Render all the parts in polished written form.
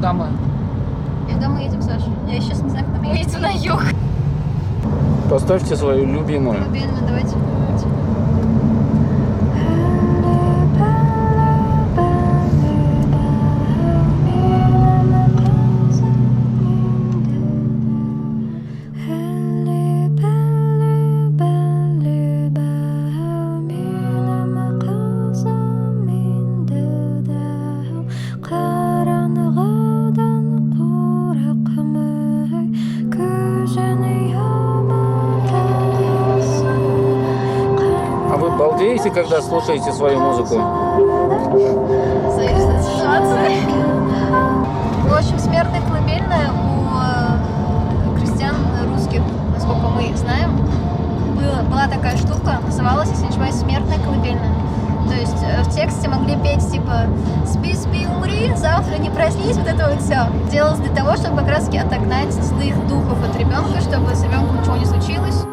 куда мы? И куда мы едем, Саша? Я сейчас не знаю, куда мы едем. На юг. Поставьте свою любимую. Любимый, давайте. А вы балдеете, когда слушаете свою музыку? Зависит от ситуации. В общем, смертная колыбельная у крестьян русских, насколько мы знаем, была такая штука, называлась, если не ошибаюсь, смертная колыбельная. То есть в тексте могли петь типа «Спи, спи, умри, завтра не проснись», вот это вот все. Делалось для того, чтобы как раз таки отогнать злых духов от ребенка, чтобы с ребенком ничего не случилось.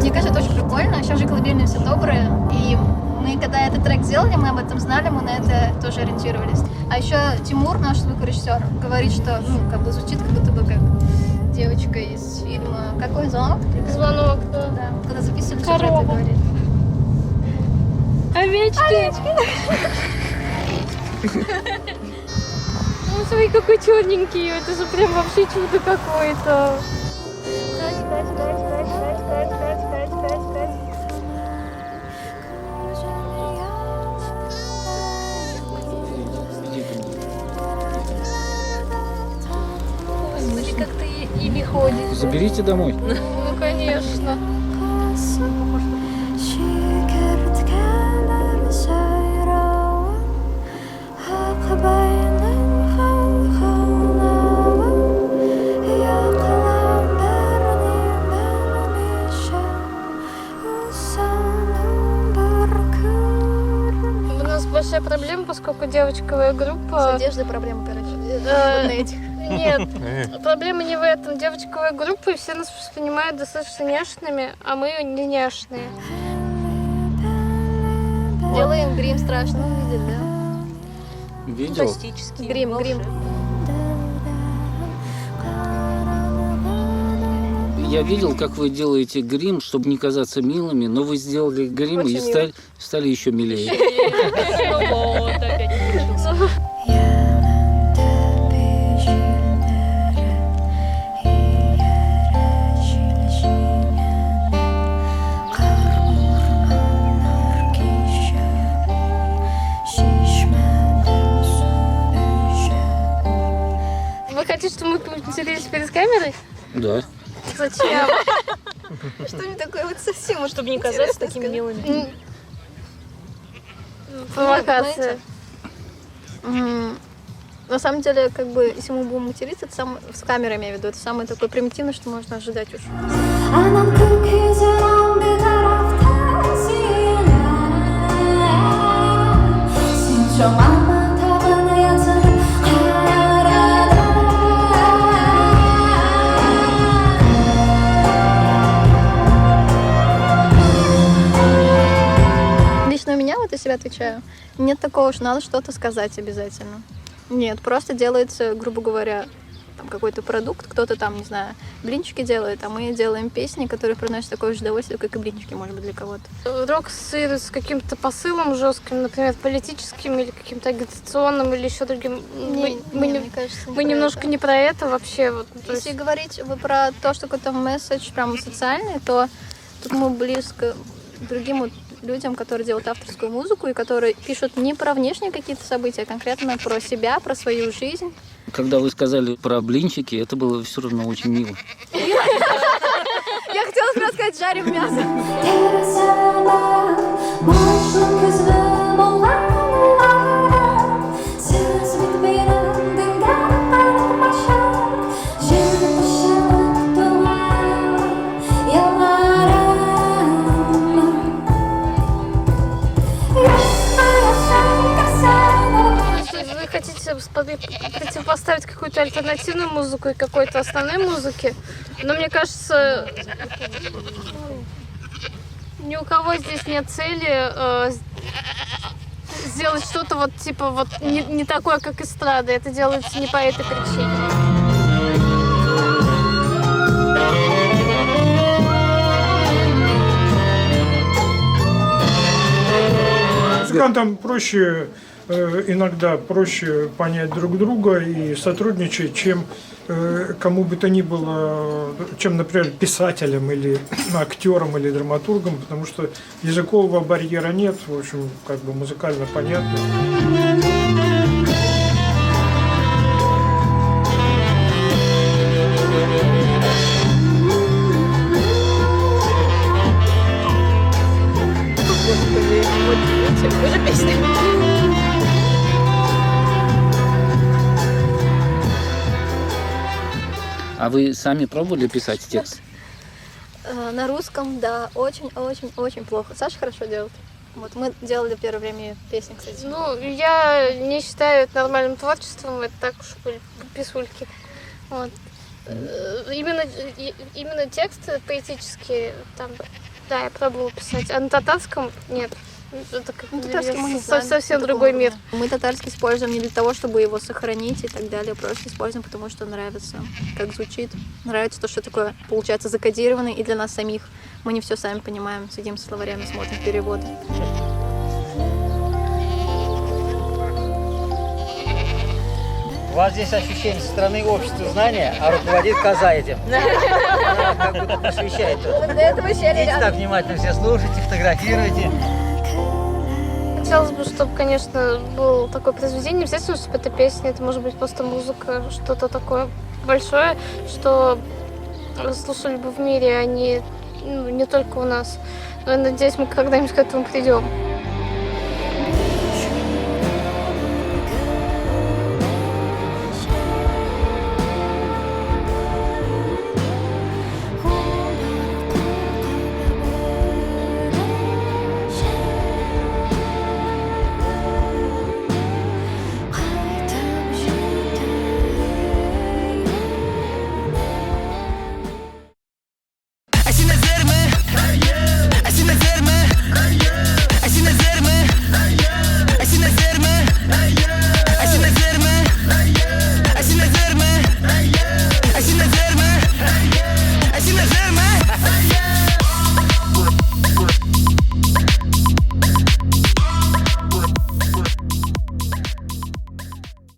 Мне кажется, это очень прикольно. Сейчас же колыбельные все добрые. И мы, когда этот трек сделали, мы об этом знали, мы на это тоже ориентировались. А еще Тимур, наш звукорежиссер, говорит, что как бы звучит как будто бы как девочка из фильма «Какой звонок?» Звонок, да. Да, когда записывали, все Корова. про это говорит. Овечки. Ну, смотри, какой черненький. Это же прям вообще чудо какое-то. Смотри, как ты ими ходишь. Заберите домой. Ну, конечно. У нас большая проблема, поскольку девочковая С группа... одеждой проблемы, короче. Э, Вот на этих. Нет, проблема не в этом. Девочковая группа, и все нас воспринимают достаточно няшными, а мы не няшные. Делаем грим страшно, видели, да? Видел? Фантастический. Грим. Я видел, как вы делаете грим, чтобы не казаться милыми, но вы сделали грим Очень и мило. стали еще милее. Вот, опять пришел. Вы хотите, чтобы мы поматерились перед камерой? Да. Зачем? Что-нибудь такое вот совсем уж Чтобы не казаться интересно такими сказать. милыми. Провокация. На самом деле, как бы, если мы будем материться, это самое, с камерой, имею в виду, это самое такое примитивное, что можно ожидать уж. Лично у меня, вот я себя отвечаю, нет такого, что надо что-то сказать обязательно. Нет, просто делается, грубо говоря, там какой-то продукт, кто-то там, не знаю, блинчики делает, а мы делаем песни, которые приносят такое же удовольствие, как и блинчики, может быть, для кого-то. Рок с каким-то посылом жестким, например, политическим или каким-то агитационным или еще другим. Мы мне кажется, мы немножко не про это вообще. Вот, то Если есть- говорить про то, что какой-то месседж прям социальный, то тут мы близко к другим вот людям, которые делают авторскую музыку и которые пишут не про внешние какие-то события, а конкретно про себя, про свою жизнь. Когда вы сказали про блинчики, это было все равно очень мило. Я хотела хотела сказать, жарим мясо. Если вы хотите противопоставить какую-то альтернативную музыку и какой-то основной музыке, но мне кажется, ни у кого здесь нет цели сделать что-то вот типа вот не такое, как эстрада. Это делается не по этой причине. Музыкантам проще, иногда проще понять друг друга и сотрудничать, чем кому бы то ни было, чем, например, писателям или актерам или драматургам, потому что языкового барьера нет, в общем, как бы музыкально понятно. Уже песня. А вы сами пробовали писать текст? На русском, да, очень плохо. Саша хорошо делает. Вот мы делали первое время песни, кстати. Ну, я не считаю это нормальным творчеством, это так уж были писульки. Вот. Именно тексты поэтические, там, да, я пробовала писать, а на татарском нет. Это как Татарский мы не знаем. совсем другой мир. Мы татарский используем не для того, чтобы его сохранить и так далее, просто используем, потому что нравится, как звучит. Нравится то, что такое, получается, закодированное, и для нас самих. Мы не все сами понимаем, сидим со словарями, смотрим переводы. У вас здесь ощущение со стороны общества знания, а руководит коза этим. Она как будто посвящает. До этого еще Идите так внимательно все слушайте, фотографируйте. Хотелось бы, чтобы, конечно, было такое произведение. Не обязательно, чтобы это песня, это может быть просто музыка, что-то такое большое, что слушали бы в мире, а не только у нас. Но я надеюсь, мы когда-нибудь к этому придем.